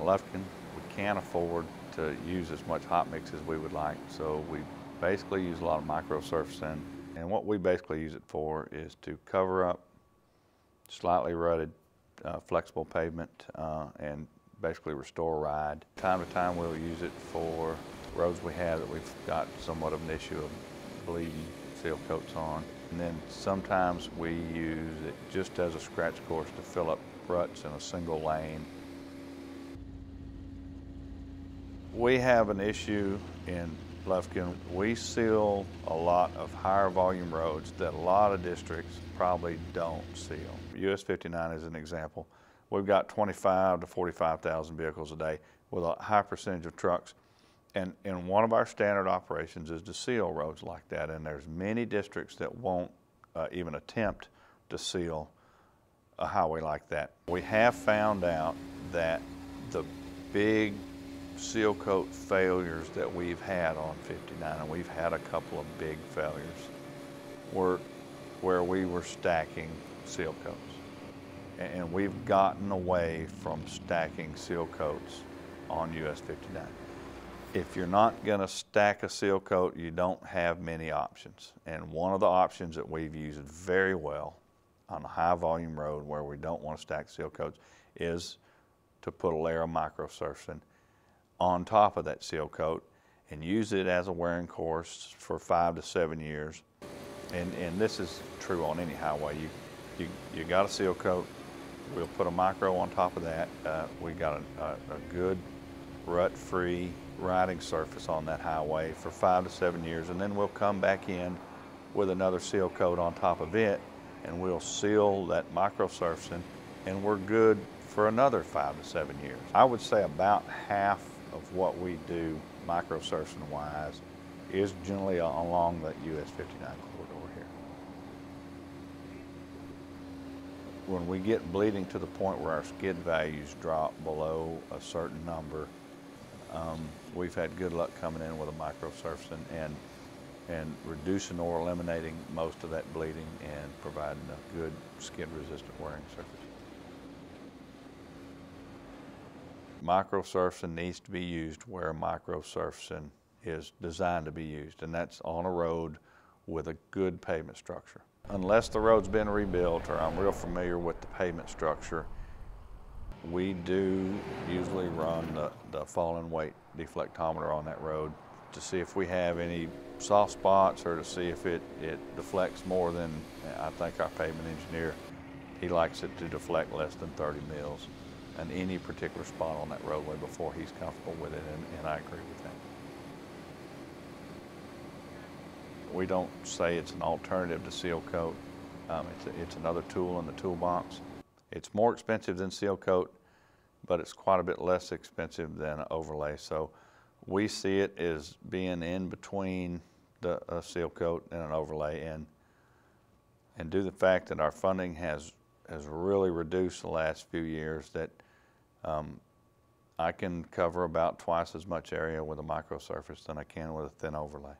Lufkin, we can't afford to use as much hot mix as we would like, so we basically use a lot of microsurfacing. And what we basically use it for is to cover up slightly rutted, flexible pavement and basically restore ride. Time to time we'll use it for roads we have that we've got somewhat of an issue of bleeding seal coats on. And then sometimes we use it just as a scratch course to fill up ruts in a single lane. We have an issue in Lufkin. We seal a lot of higher volume roads that a lot of districts probably don't seal. US 59 is an example. We've got 25 to 45,000 vehicles a day with a high percentage of trucks. And one of our standard operations is to seal roads like that. And there's many districts that won't even attempt to seal a highway like that. We have found out that the big seal coat failures that we've had on 59, and we've had a couple of big failures, were where we were stacking seal coats. And we've gotten away from stacking seal coats on US 59. If you're not gonna stack a seal coat, you don't have many options. And one of the options that we've used very well on a high volume road where we don't want to stack seal coats is to put a layer of microsurfacing on top of that seal coat and use it as a wearing course for 5 to 7 years. And this is true on any highway. You got a seal coat, we'll put a micro on top of that. We got a good rut-free riding surface on that highway for 5 to 7 years, and then we'll come back in with another seal coat on top of it, and we'll seal that microsurfacing, and we're good for another 5 to 7 years. I would say about half of what we do microsurfacing wise is generally along the US 59 corridor here. When we get bleeding to the point where our skid values drop below a certain number, we've had good luck coming in with a microsurfacing and reducing or eliminating most of that bleeding and providing a good skid-resistant wearing surface. Microsurfacing needs to be used where microsurfacing is designed to be used, and that's on a road with a good pavement structure. Unless the road's been rebuilt or I'm real familiar with the pavement structure, we do usually run the falling weight deflectometer on that road to see if we have any soft spots or to see if it deflects more than, I think our pavement engineer, he likes it to deflect less than 30 mils in any particular spot on that roadway before he's comfortable with it, and I agree with that. We don't say it's an alternative to seal coat. It's another tool in the toolbox. It's more expensive than seal coat, but it's quite a bit less expensive than an overlay. So we see it as being in between a seal coat and an overlay, and due to the fact that our funding has really reduced the last few years, that I can cover about twice as much area with a microsurface than I can with a thin overlay.